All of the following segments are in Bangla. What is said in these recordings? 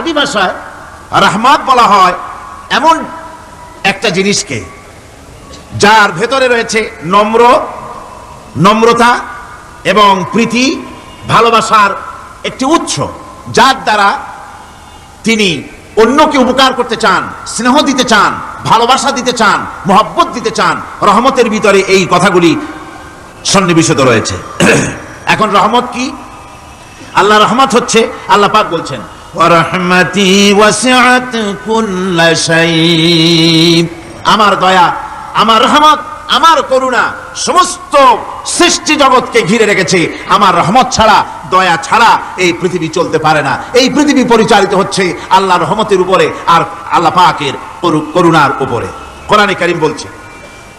আরবি ভাষায় রাহমাত বলা হয় এমন একটা জিনিসকে যার ভেতরে রয়েছে নম্রতা এবং প্রীতি, ভালোবাসার একটি উৎস, যার দ্বারা তিনি অন্যকে উপকার করতে চান, স্নেহ দিতে চান, ভালোবাসা দিতে চান, মহব্বত দিতে চান। রহমতের ভিতরে এই কথাগুলি সন্নিবেশিত রয়েছে। এখন রহমত কি? আল্লাহ রহমত হচ্ছে, আল্লাহ পাক বলছেন ওয়ারাহমাতি ওয়াসিআত কুল্লা শাই, আমার দয়া, আমার রহমত, আমার করুণা সমস্ত সৃষ্টি জগৎকে ঘিরে রেখেছে। আমার রহমত ছাড়া, দয়া ছাড়া এই পৃথিবী চলতে পারে না। এই পৃথিবী পরিচালিত হচ্ছে আল্লাহর রহমতের উপরে আর আল্লাহ পাকের করুণার উপরে। কোরআনে কারীম বলছে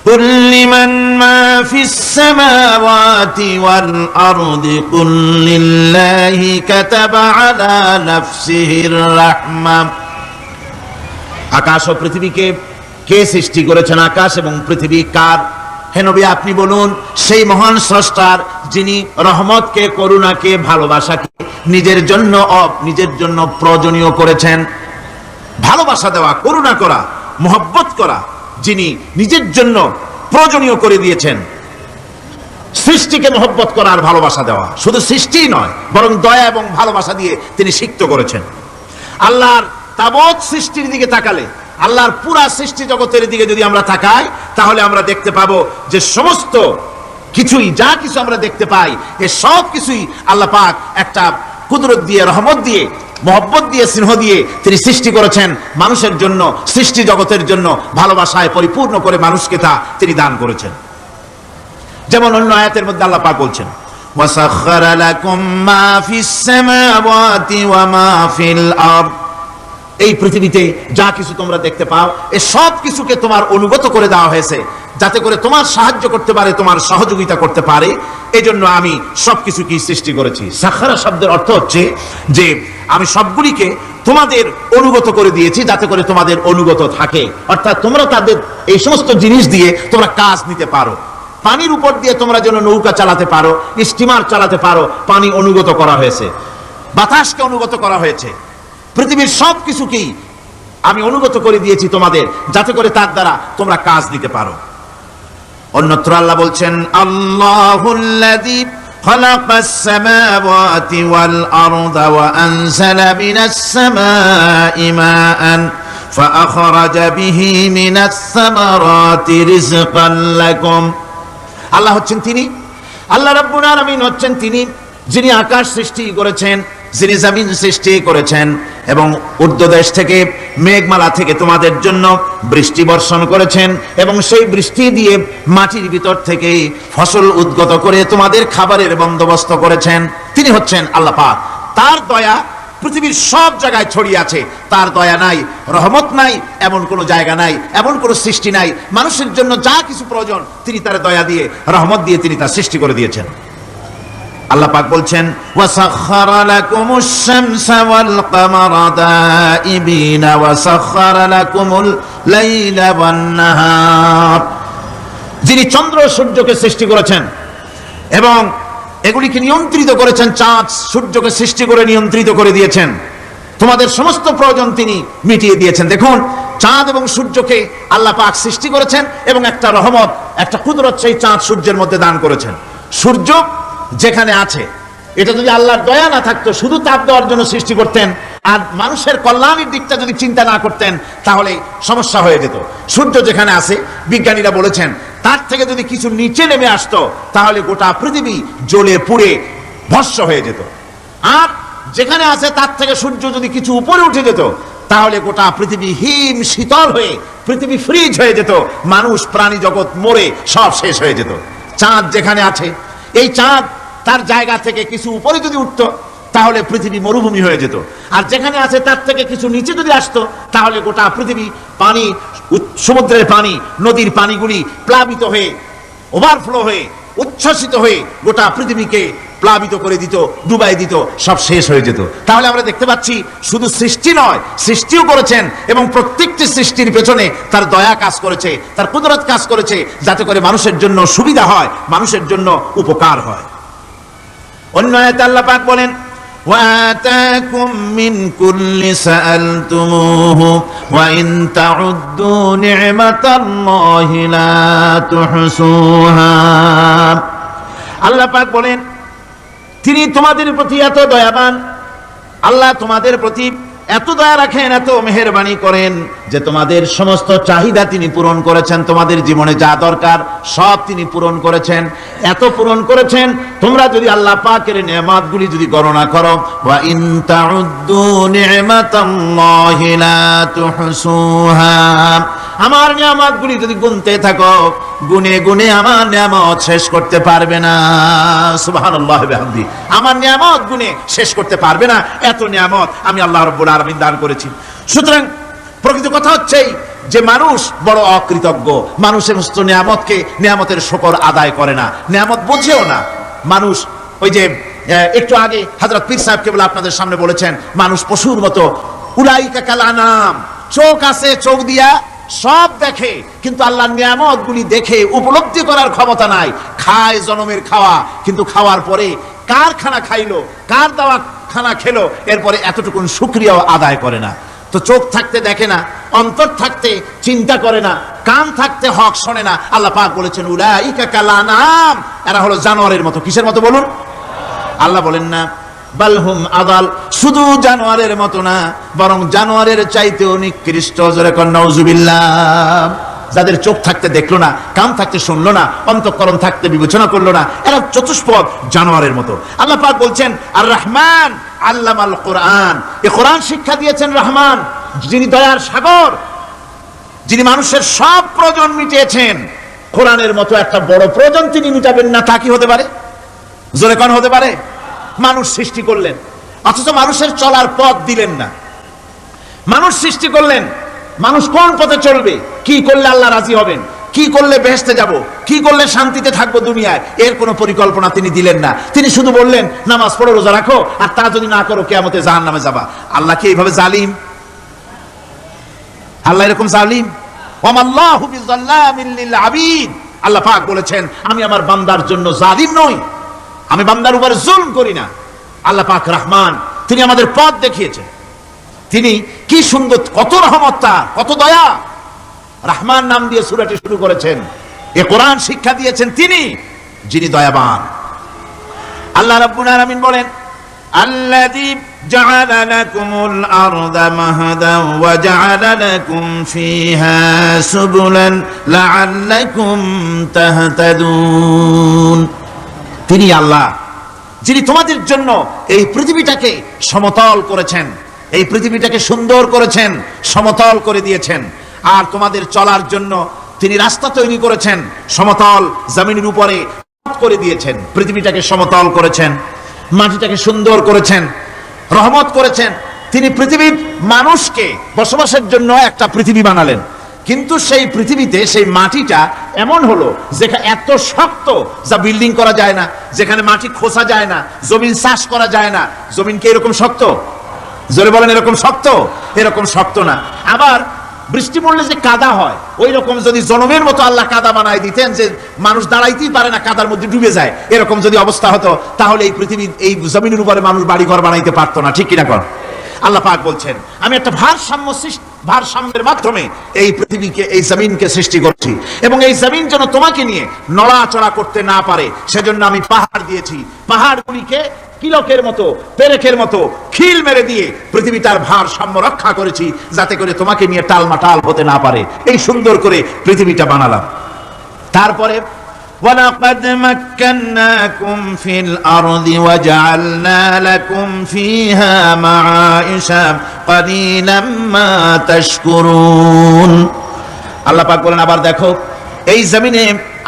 কুল লিমান মা ফিস সামাওয়াতি ওয়াল আরদি কুল লিল্লাহি কাতাবা আলা নাফসিহির রাহমা। আকাশ ও পৃথিবীকে কে সৃষ্টি করেছেন? আকাশ এবং পৃথিবী কার? হে নবী আপনি বলুন, সেই মহান স্রষ্টার, যিনি রহমতকে, করুণাকে, ভালোবাসাকে নিজের জন্য প্রয়োজনীয় করেছেন। ভালোবাসা দেওয়া, করুণা করা, মহব্বত করা যিনি নিজের জন্য প্রয়োজনীয় করে দিয়েছেন। সৃষ্টিকে মহব্বত করা আর ভালোবাসা দেওয়া, শুধু সৃষ্টিই নয় বরং দয়া এবং ভালোবাসা দিয়ে তিনি সিক্ত করেছেন। আল্লাহর তাবৎ সৃষ্টির দিকে তাকালে, আল্লাহর পুরা সৃষ্টি জগতের দিকে যদি আমরা তাকাই, তাহলে আমরা দেখতে পাবো যে সমস্ত কিছুই, যা কিছু আমরা দেখতে পাই, এ সব কিছুই আল্লাহ পাক একটা কুদরত দিয়ে, রহমত দিয়ে, মহব্বত দিয়ে, স্নেহ দিয়ে তিনি সৃষ্টি করেছেন মানুষের জন্য, সৃষ্টি জগতের জন্য। ভালোবাসায় পরিপূর্ণ করে মানুষকে তা তিনি দান করেছেন। যেমন অন্য আয়াতের মধ্যে আল্লাহ পাক বলছেন ওয়াসাখখারা লাকুম মা ফিস সামাওয়াতি ওয়া মা ফিল আরদ, এই পৃথিবীতে যা কিছু তোমরা দেখতে পাও, এ সব কিছুকে তোমার অনুগত করে দেওয়া হয়েছে, যাতে করে তোমার সাহায্য করতে পারে, তোমার সহযোগিতা করতে পারে। এজন্য আমি সবকিছুকে সৃষ্টি করেছি। সাখারা শব্দের অর্থ হচ্ছে যে আমি সবগুলিকে তোমাদের অনুগত করে দিয়েছি, যাতে করে তোমাদের অনুগত থাকে। অর্থাৎ তোমরা তাদের এই সমস্ত জিনিস দিয়ে তোমরা কাজ নিতে পারো। পানির উপর দিয়ে তোমরা যেন নৌকা চালাতে পারো, স্টিমার চালাতে পারো, পানি অনুগত করা হয়েছে, বাতাসকে অনুগত করা হয়েছে। পৃথিবীর সব কিছুকেই আমি অনুগত করে দিয়েছি তোমাদের, যাতে করে তার দ্বারা তোমরা কাজ নিতে পারো। অন্যত্র আল্লাহ বলছেন আল্লাহুল্লাযী খালাকাস সামাওয়াতি ওয়াল আরদা ওয়া আনজালা মিনাস সামাই মাআন ফাআখরাজা বিহি মিনাস সামারাতি রিজকান লাকুম। আল্লাহ হচ্ছেন তিনি, আল্লাহ রাব্বুল আলামিন হচ্ছেন তিনি, যিনি আকাশ সৃষ্টি করেছেন, যিনি জমিন সৃষ্টি করেছেন এবং ঊর্ধ্বদেশ থেকে, মেঘমালা থেকে তোমাদের জন্য বৃষ্টি বর্ষণ করেছেন এবং সেই বৃষ্টি দিয়ে মাটির ভিতর থেকে ফসল উদ্গত করে তোমাদের খাবারের বন্দোবস্ত করেছেন। তিনি হচ্ছেন আল্লাহ পাক। তার দয়া পৃথিবীর সব জায়গায় ছড়িয়ে আছে। তার দয়া নাই, রহমত নাই, এমন কোনো জায়গা নাই, এমন কোনো সৃষ্টি নাই। মানুষের জন্য যা কিছু প্রয়োজন তিনি তার দয়া দিয়ে, রহমত দিয়ে তিনি তা সৃষ্টি করে দিয়েছেন। আল্লাহ পাক বলছেন ওয়াসাখখারা লাকুমুশ শামসা ওয়াল কামারা দাইবিনা ওয়াসাখখারা লাকুমুল লাইলা ওয়ান নাহার, যিনি চন্দ্র সূর্যকে সৃষ্টি করেছেন এবং এগুলিকে নিয়ন্ত্রিত করেছেন। চাঁদ সূর্যকে সৃষ্টি করে নিয়ন্ত্রিত করে দিয়েছেন, তোমাদের সমস্ত প্রয়োজন তিনি মিটিয়ে দিয়েছেন। দেখুন, চাঁদ এবং সূর্যকে আল্লাহ পাক সৃষ্টি করেছেন এবং একটা রহমত, একটা কুদরত সেই চাঁদ সূর্যের মধ্যে দান করেছেন। সূর্য যেখানে আছে, এটা যদি আল্লাহর দয়া না থাকতো, শুধু তাপ দেওয়ার জন্য সৃষ্টি করতেন আর মানুষের কল্যাণের দিকটা যদি চিন্তা না করতেন, তাহলে সমস্যা হয়ে যেত। সূর্য যেখানে আছে, বিজ্ঞানীরা বলেছেন তার থেকে যদি কিছু নিচে নেমে আসতো, তাহলে গোটা পৃথিবী জ্বলে পুড়ে ভস্ম হয়ে যেত। আর যেখানে আছে তার থেকে সূর্য যদি কিছু উপরে উঠে যেত, তাহলে গোটা পৃথিবী হিম শীতল হয়ে, পৃথিবী ফ্রিজ হয়ে যেত, মানুষ প্রাণী জগৎ মরে সব শেষ হয়ে যেত। চাঁদ যেখানে আছে, এই চাঁদ তার জায়গা থেকে কিছু উপরে যদি উঠতো, তাহলে পৃথিবী মরুভূমি হয়ে যেত। আর যেখানে আছে তার থেকে কিছু নিচে যদি আসতো, তাহলে গোটা পৃথিবী পানি, সমুদ্রের পানি, নদীর পানিগুলি প্লাবিত হয়ে, ওভারফ্লো হয়ে, উচ্ছ্বসিত হয়ে গোটা পৃথিবীকে প্লাবিত করে দিত, ডুবাই দিত, সব শেষ হয়ে যেত। তাহলে আমরা দেখতে পাচ্ছি শুধু সৃষ্টি নয়, সৃষ্টিও করেছেন এবং প্রত্যেকটি সৃষ্টির পেছনে তার দয়া কাজ করেছে, তার কুদরত কাজ করেছে, যাতে করে মানুষের জন্য সুবিধা হয়, মানুষের জন্য উপকার হয়। অন্য আয়াতে আল্লাহ পাক বলেন وآتاكم من كل سألتموه وإن تعدوا نعمة الله لا تحصوها। আল্লাহ পাক বলেন তিনি তোমাদের প্রতি এত দয়াবান, আল্লাহ তোমাদের প্রতি এত দয়া রাখেন, এত মেহেরবানি করেন যে তোমাদের সমস্ত চাহিদা তিনি পূরণ করেছেন। তোমাদের জীবনে যা দরকার সব তিনি পূরণ করেছেন, এত পূরণ করেছেন। তোমরা যদি আল্লাহ পাকের নেয়ামতগুলি যদি গণনা করো, ওয়া ইন তাউদ্দু নি'মাতাল্লাহি লা তুহসুহা, আমার নিয়ামতগুলি যদি গুনতে থাকো, গুনে গুনে আমার নিয়ামত শেষ করতে পারবে না। সুবহানাল্লাহ ওয়া বিহামদি, আমার নিয়ামত গুনে শেষ করতে পারবে না, এত নিয়ামত আমি আল্লাহ রাব্বুল আলামিন দান করেছি। সুতরাং প্রকৃত কথা হচ্ছে যে মানুষ বড় অকৃতজ্ঞ, মানুষ সমস্ত নিয়ামতকে, নিয়ামতের শুকর আদায় করে না, নিয়ামত বোঝেও না। মানুষ ওই যে একটু আগে হযরত পীর সাহেব কেবল আপনাদের সামনে বলেছেন, মানুষ পশুর মতো, উলাইকা কাল আনাম, চোখ আছে, চোখ দিয়া সব দেখে, কিন্তু আল্লাহর নিয়ামতগুলি দেখে উপলব্ধি করার ক্ষমতা নাই। খায় জনমের খাওয়া, কিন্তু খাওয়ার পরে কার খানা খাইলো, কার দাওয়া খানা খেলো, এরপরে এতটুকুন শুকরিয়াও আদায় করে না। তো চোখ থাকতে দেখে না, অন্তর থাকতে চিন্তা করে না, কান থাকতে হক শোনে না। আল্লাহ পাক বলেছেন উলাইকা কাল আনাম, এরা হলো জানোয়ারের মতো। কিসের মতো বলুন? আল্লাহ বলেন না বালহুম আদাল, শুধু জানোয়ারের মতো না, বরং জানোয়ারের চাইতেও নিকৃষ্ট। জোরে কর নাউজুবিল্লাহ। যাদের চোখ থাকতে দেখলো না, কান থাকতে শুনলো না, অন্তঃকরণ থাকতে বিবেচনা করলো না, এরা চতুষ্পদ জানোয়ারের মতো। আল্লাহ পাক বলছেন আর রহমান আল্লামাল কোরআন, এই কোরআন শিক্ষা দিয়েছেন রহমান, যিনি দয়ার সাগর, যিনি মানুষের সব প্রয়োজন মিটিয়েছেন। কোরআনের মতো একটা বড় প্রয়োজন তিনি মিটাবেন না, তা কি হতে পারে? জোরে কোন হতে পারে? মানুষ সৃষ্টি করলেন, অথচ মানুষের চলার পথ দিলেন না। মানুষ সৃষ্টি করলেন, মানুষ কোন পথে চলবে, কি করলে আল্লাহ রাজি হবেন, কি করলে বেহেশতে যাব, কি করলে শান্তিতে থাকবো দুনিয়ায়, এর কোনো পরিকল্পনা তিনি দিলেন না। তিনি শুধু বললেন নামাজ পড়ো, রোজা রাখো, আর তা যদি না করো কিয়ামতে জাহান্নামে যাবা। আল্লাহ কি এইভাবে জালিম? আল্লাহ এরকম জালিম? ওয়ামাল্লাহু বিযাল্লামিল লিল আবিদ। আল্লাহ পাক বলেছেন আমি আমার বান্দার জন্য জালিম নই, আমি বান্দার উপরে জুলম করি না। আল্লাহ পাক রহমান, তিনি আমাদের পথ দেখিয়েছেন। তিনি কি সুন্দর, কত রহমত তার, কত দয়া। রহমান নাম দিয়ে সূরাটি শুরু করেছেন। এই কোরআন শিক্ষা দিয়েছেন তিনি, যিনি দয়াবান। আল্লাহ রাব্বুল আলামিন বলেন আল্লাযী জাআলা লাকুমুল আরদা মাহাদান ওয়া জাআলা লাকুম ফীহা সুবুলান লাআল্লাকুম তাহতাদুন। তিনি আল্লাহ যিনি তোমাদের জন্য এই পৃথিবীটাকে সমতল করেছেন, এই পৃথিবীটাকে সুন্দর করেছেন, সমতল করে দিয়েছেন। আর তোমাদের চলার জন্য তিনি রাস্তা তৈরি করেছেন, সমতল জমিনের উপরে করে দিয়েছেন, পৃথিবীটাকে সমতল করেছেন, মাটিটাকে সুন্দর করেছেন, রহমত করেছেন। তিনি পৃথিবীর মানুষকে বসবাসের জন্য একটা পৃথিবী বানালেন, কিন্তু সেই পৃথিবীতে সেই মাটিটা এমন হলো যেখানে এত শক্ত যা বিল্ডিং করা যায় না, যেখানে মাটি খোসা যায় না, জমিন চাষ করা যায় না। জমিন কি এরকম শক্ত? জোরে বলেন এরকম শক্ত? এরকম শক্ত না। আবার বৃষ্টি পড়লে যে কাদা হয়, ওই রকম যদি জনমের মতো আল্লাহ কাদা বানায় দিতেন যে মানুষ দাঁড়াইতেই পারে না, কাদার মধ্যে ডুবে যায়, এরকম যদি অবস্থা হতো, তাহলে এই পৃথিবী, এই জমিনের উপরে মানুষ বাড়ি ঘর বানাইতে পারতো না। ঠিক কিনা কর? আল্লাহ পাক বলছেন আমি একটা ভারসাম্যের মাধ্যমে এই পৃথিবীকে, এই জমিনকে সৃষ্টি করছি, এবং এই জমিন যেন তোমাকে নিয়ে নড়াচড়া করতে না পারে সেজন্য আমি পাহাড় দিয়েছি। পাহাড়গুলিকে কিলকের মতো, পেরেকের মতো খিল মেরে দিয়ে পৃথিবীটার ভারসাম্য রক্ষা করেছি, যাতে করে তোমাকে নিয়ে টালমাটাল হতে না পারে। এই সুন্দর করে পৃথিবীটা বানালাম। তারপরে وَلَقَدْ مَكَّنَّاكُمْ فِي الْأَرْضِ وَجَعَلْنَا لَكُمْ فِيهَا مَعَائِشَ قَلِيلًا مَا تَشْكُرُونَ। আল্লাহ পাক বলেন আবার দেখো, এই জমিনে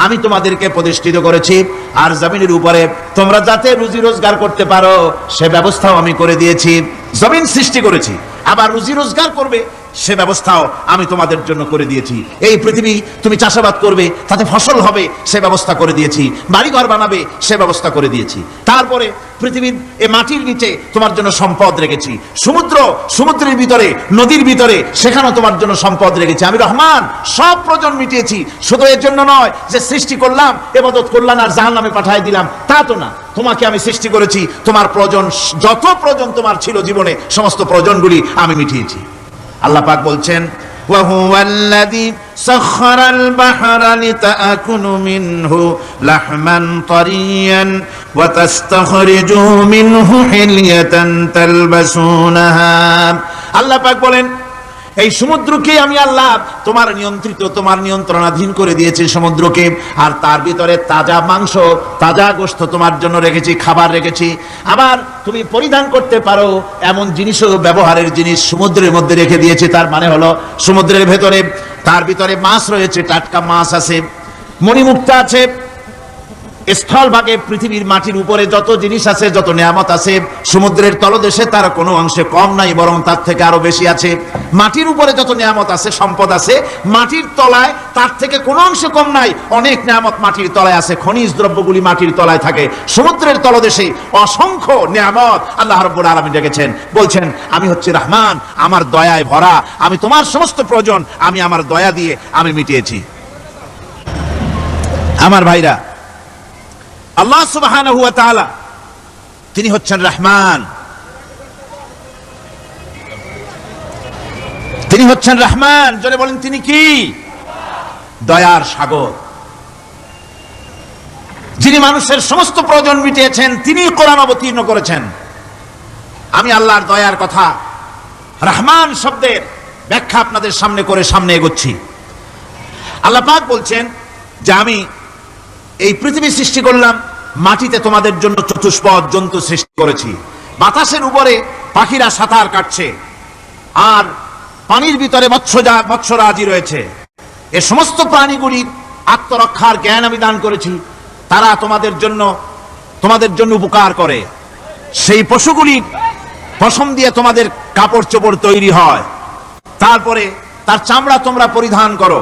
আমি তোমাদেরকে প্রতিষ্ঠিত করেছি, আর জমিনের উপরে তোমরা যাতে রুজি রোজগার করতে পারো সে ব্যবস্থাও আমি করে দিয়েছি। জমিন সৃষ্টি করেছি, আবার রুজি রোজগার করবে সে ব্যবস্থাও আমি তোমাদের জন্য করে দিয়েছি। এই পৃথিবী তুমি চাষাবাদ করবে, তাতে ফসল হবে সে ব্যবস্থা করে দিয়েছি, বাড়িঘর বানাবে সে ব্যবস্থা করে দিয়েছি। তারপরে পৃথিবীর এই মাটির নিচে তোমার জন্য সম্পদ রেখেছি, সমুদ্রের ভিতরে, নদীর ভিতরে, সেখানেও তোমার জন্য সম্পদ রেখেছি। আমি রহমান, সব প্রয়োজন মিটিয়েছি। শুধু এর জন্য নয় যে সৃষ্টি করলাম, ইবাদত করলাম আর জাহান্নামে পাঠিয়ে দিলাম, তা তো না। তোমাকে আমি সৃষ্টি করেছি, তোমার প্রয়োজন যত প্রয়োজন তোমার ছিল জীবনে সমস্ত প্রয়োজনগুলি আমি মিটিয়েছি। আল্লাহ পাক বলছেন وهو الذي سخر البحر لتأكلوا منه لحما طريا وتستخرجوا منه حلية تلبسونها। আল্লাহ পাক বলেন এই সমুদ্রকে আমি আল্লাহ তোমার নিয়ন্ত্রিত, তোমার নিয়ন্ত্রণাধীন করে দিয়েছি সমুদ্রকে, আর তার ভিতরে তাজা মাংস, তাজা গোশত তোমার জন্য রেখেছি, খাবার রেখেছি। আবার তুমি পরিধান করতে পারো এমন জিনিসও, ব্যবহারের জিনিস সমুদ্রের মধ্যে রেখে দিয়েছি। তার মানে হলো সমুদ্রের ভেতরে তার ভিতরে মাছ রয়েছে, টাটকা মাছ আছে, মণিমুক্তা আছে। স্থলভাগে পৃথিবীর মাটির উপরে যত জিনিস আছে, যত নিয়ামত আছে, সমুদ্রের তলদেশে তার কোনো অংশে কম নাই, বরং তার থেকে আরো বেশি আছে। মাটির উপরে যত নিয়ামত আছে, সম্পদ আছে, মাটির তলায় তার থেকে কোনো অংশে কম নাই, অনেক নিয়ামত মাটির তলায় আছে। খনিজ দ্রব্যগুলি মাটির তলায় থাকে। সমুদ্রের তলদেশে অসংখ্য নিয়ামত আল্লাহ রাব্বুল আলামিন রেখেছেন। বলছেন আমি হচ্ছে রহমান, আমার দয়ায় ভরা, আমি তোমার সমস্ত প্রয়োজন আমি আমার দয়া দিয়ে আমি মিটিয়েছি। আমার ভাইরা, আল্লাহ সুবহানাহু ওয়া তাআলা তিনি হচ্ছেন রহমান, তিনি হচ্ছেন রহমান। জোরে বলেন তিনি কি? দয়ার সাগর, যিনি মানুষের সমস্ত প্রয়োজন মিটিয়েছেন, তিনি কোরআন অবতীর্ণ করেছেন। আমি আল্লাহর দয়ার কথা, রহমান শব্দের ব্যাখ্যা আপনাদের সামনে করে সামনে এগোচ্ছি। আল্লাহ পাক বলছেন যে আমি এই পৃথিবী সৃষ্টি করলাম, মাটিতে তোমাদের জন্য চতুষ্পদ জন্তু সৃষ্টি করেছি, বাতাসের উপরে পাখিরা সাঁতার কাটছে, আর পানির ভিতরে মৎস্যরাজি রয়েছে। এ সমস্ত প্রাণীগুলির আত্মরক্ষার জ্ঞান আমি দান করেছি, তারা তোমাদের জন্য উপকার করে। সেই পশুগুলির পশম দিয়ে তোমাদের কাপড় চোপড় তৈরি হয়, তারপরে তার চামড়া তোমরা পরিধান করো।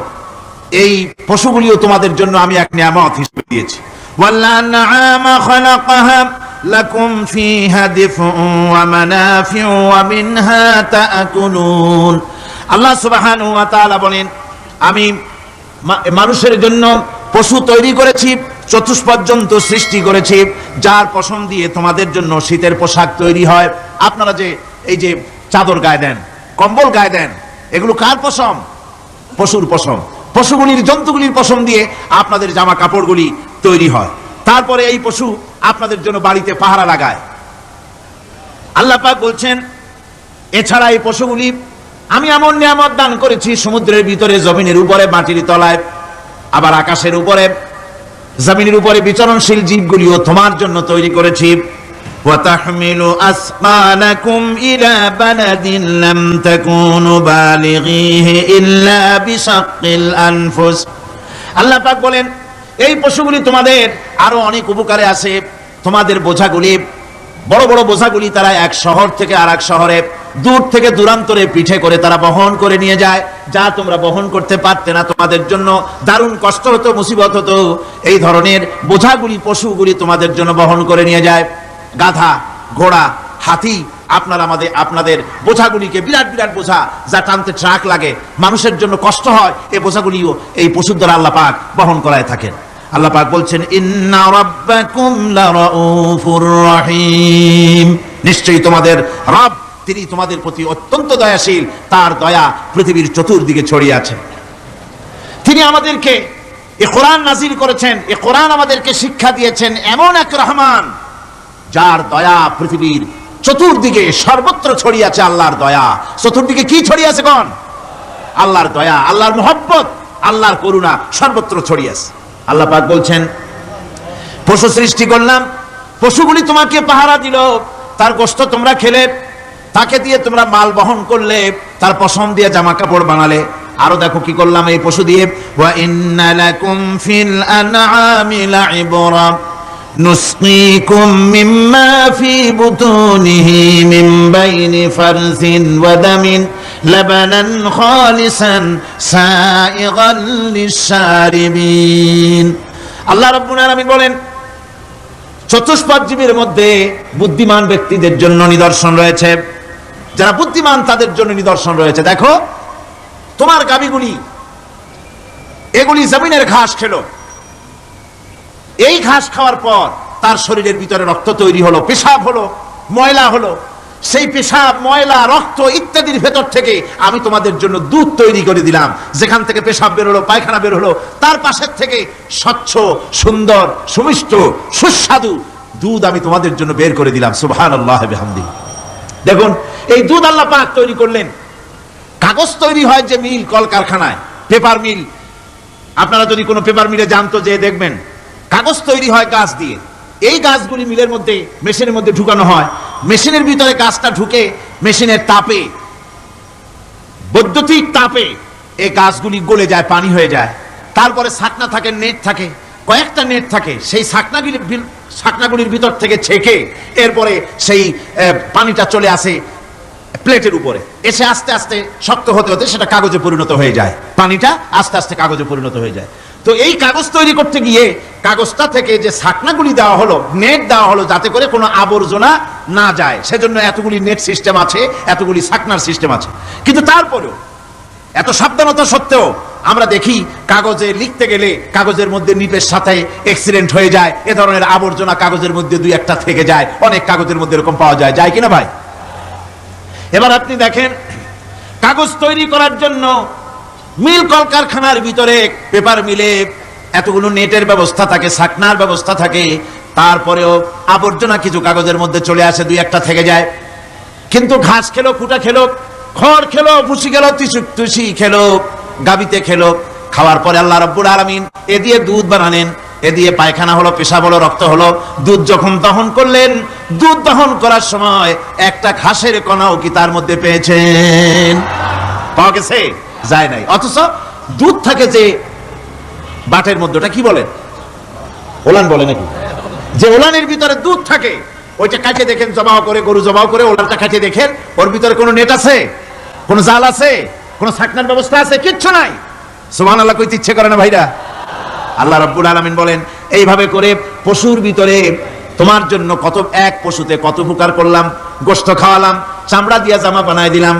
এই পশুগুলিও তোমাদের জন্য আমি এক নিয়ামত হিসেবে দিয়েছি। وَالْأَنْعَامَ خَلَقَهَا لَكُمْ فِيهَا دِفْءٌ وَمَنَافِعُ وَمِنْهَا تَأْكُلُونَ। আল্লাহ সুবহানাহু ওয়া তাআলা বলেন আমি মানুষের জন্য পশু তৈরি করেছি, চতুষ্পদ জন্তু সৃষ্টি করেছি, যার পশম দিয়ে তোমাদের জন্য শীতের পোশাক তৈরি হয়। আপনারা যে এই যে চাদর গায়ে দেন, কম্বল গায়ে দেন, এগুলো কার পশম? পশুর পশম। পশুগুলির, জন্তুগুলির পশম দিয়ে আপনাদের জামা কাপড়গুলি তৈরি হয়। তারপরে এই পশু আপনাদের জন্য বাড়িতে পাহারা লাগায়। আল্লাহ পাক বলছেন এছাড়া এই পশুগুলি আমি এমন নিয়ামত দান করেছি, সমুদ্রের ভিতরে, জমিনের উপরে, মাটির তলায়, আবার আকাশের উপরে, জমিনের উপরে বিচরণশীল জীবগুলিও তোমার জন্য তৈরি করেছি। وَتَحْمِلُ أَثْقَالَكُمْ إِلَى بَلَدٍ لَّمْ تَكُونُوا بَالِغِيهِ إِلَّا بِشَقِّ الْأَنفُسِ। আল্লাহ পাক বলেন এই পশুগুলি তোমাদের আরো অনেক উপকারে আছে। তোমাদের বোঝাগুলি, বড় বড় বোঝাগুলি তারা এক শহর থেকে আর এক শহরে, দূর থেকে দূরান্তরে পিঠে করে তারা বহন করে নিয়ে যায়, যা তোমরা বহন করতে পারতে না। তোমাদের জন্য দারুণ কষ্ট হতো, মুসিবত হতো। এই ধরনের বোঝাগুলি, পশুগুলি তোমাদের জন্য বহন করে নিয়ে যায়। গাধা, ঘোড়া, হাতি, আপনাদের বোঝাগুলিকে, বিরাট বিরাট বোঝা যা টানতে ট্রাক লাগে, মানুষের জন্য কষ্ট হয়, এই বোঝাগুলিও এই পশুর দ্বারা আল্লাহ পাক বহন করায় থাকেন। আল্লাহ পাক বলছেন ইন্না রাব্বাকুম লারাউফুর রহিম, নিশ্চয়ই তোমাদের রব তিনি তোমাদের প্রতি অত্যন্ত দয়াশীল, তার দয়া পৃথিবীর চতুর্দিকে ছড়িয়ে আছে। তিনি আমাদেরকে এই কোরআন নাজিল করেছেন, এই কোরআন আমাদেরকে শিক্ষা দিয়েছেন এমন এক রহমান যার দয়া পৃথিবীর চতুর্দিকে সর্বত্র ছড়িয়ে আছে। আল্লাহর দয়া চতুর্দিকে কি ছড়িয়ে আছে? কোন? আল্লাহর দয়া, আল্লাহর মুহাব্বত, আল্লাহর করুণা সর্বত্র ছড়িয়ে আছে। আল্লাহ পাক বলছেন পশু সৃষ্টি করলাম, পশুগুলি তোমাকে পাহারা দিল, তার গোশত তোমরা খেলে, তাকে দিয়ে তোমরা মাল বহন করলে, তার পশম দিয়ে জামা কাপড় বানালে। আরো দেখো কি করলাম এই পশু দিয়ে, ওয়া ইন্না লাকুম ফিল আনআমি লাইবরা نسقيكم مما في بطونه من بين فرث ودم لبنا خالصا سائغا للشاربين। আল্লাহ রাব্বুল আলামিন বলেন চতুষ্পদ জীবের মধ্যে বুদ্ধিমান ব্যক্তিদের জন্য নিদর্শন রয়েছে, যারা বুদ্ধিমান তাদের জন্য নিদর্শন রয়েছে। দেখো তোমার গাভীগুলি, এগুলি জমিনের ঘাস খেলো, এই ঘাস খাওয়ার পর তার শরীরের ভিতরে রক্ত তৈরি হলো, পেশাব হলো, ময়লা হলো, সেই পেশাব, ময়লা, রক্ত ইত্যাদির ভেতর থেকে আমি তোমাদের জন্য দুধ তৈরি করে দিলাম। যেখান থেকে পেশাব বের হলো, পায়খানা বের হলো, তার পাশের থেকে স্বচ্ছ, সুন্দর, সুমিষ্ট, সুস্বাদু দুধ আমি তোমাদের জন্য বের করে দিলাম। সুবহানাল্লাহি বিহামদিহি। দেখুন, এই দুধ আল্লাহ পাক তৈরি করলেন। কাগজ তৈরি হয় যে মিল, কলকারখানায়, পেপার মিল, আপনারা যদি কোনো পেপার মিলে যান তো যে দেখবেন কাগজ তৈরি হয় গাছ দিয়ে। এই গাছগুলি মিলের মধ্যে, মেশিনের মধ্যে ঢুকানো হয়। মেশিনের ভিতরে গাছটা ঢুকে মেশিনের তাপে, বৈদ্যুতিক তাপে এই গাছগুলি গলে যায়, পানি হয়ে যায়। তারপরে ছাকনা থাকে, নেট থাকে, কয়েকটা নেট থাকে। সেই ছাকনাগুলির ভিতর থেকে ছেঁকে এরপরে সেই পানিটা চলে আসে প্লেটের উপরে, এসে আস্তে আস্তে শক্ত হতে হতে সেটা কাগজে পরিণত হয়ে যায়। পানিটা আস্তে আস্তে কাগজে পরিণত হয়ে যায়। তো এই কাগজ তৈরি করতে গিয়ে কাগজটা থেকে যে ছাকনাগুলি দেওয়া হলো, নেট দেওয়া হলো, যাতে করে কোনো আবর্জনা না যায়, সেজন্য এতগুলি নেট সিস্টেম আছে, এতগুলি ছাকনার সিস্টেম আছে। কিন্তু তারপরেও এত সাবধানতা সত্ত্বেও আমরা দেখি কাগজে লিখতে গেলে কাগজের মধ্যে নিপের সাথে অ্যাক্সিডেন্ট হয়ে যায়, এ ধরনের আবর্জনা কাগজের মধ্যে দুই একটা থেকে যায়। অনেক কাগজের মধ্যে এরকম পাওয়া যায়, যায় কিনা ভাই? এবার আপনি দেখেন, কাগজ তৈরি করার জন্য মিল কলকারখানার ভিতরে, পেপার মিলে এতগুলো নেটের ব্যবস্থা থাকে, ছাকনার ব্যবস্থা থাকে, তারপরেও আবর্জনা কিছু কাগজের মধ্যে চলে আসে, দুই একটা থেকে যায়। কিন্তু ঘাস খেলো, কুটা খেলো, খড় খেলো, ভুসি খেলো, তুষি খেলো, গাবিতে খেলো, খাওয়ার পরে আল্লাহ রাব্বুল আলামিন এ দিয়ে দুধ বানালেন। এ দিয়ে পায়খানা হলো, পেশাব হলো, রক্ত হলো। দুধ যখন দহন করলেন, দুধ দহন করার সময় একটা ঘাসের কণাও কি তার মধ্যে পেয়েছেন? পাওয়া গেছে? যায় নাই। অথচ দুধ থাকে যে বাটের মধ্যে, ওটা কি বলেন? ওলান বলে নাকি? যে ওলানের ভিতরে দুধ থাকে, ওইটা কাটিয়ে দেখেন, জবাহ করে, গরু জবাহ করে ওলানটা কাটিয়ে দেখেন, ওর ভিতরে কোনো নেট আছে, কোনো জাল আছে, কোনো ছাকনার ব্যবস্থা আছে? কিচ্ছু নাই। সুবহানাল্লাহ কইতে ইচ্ছে করে না ভাইরা? আল্লাহ রাব্বুল আলামিন বলেন, এইভাবে করে পশুর ভিতরে তোমার জন্য কত, এক পশুতে কত উপকার করলাম। গোশত খাওয়ালাম, চামড়া দিয়া জামা বানায় দিলাম,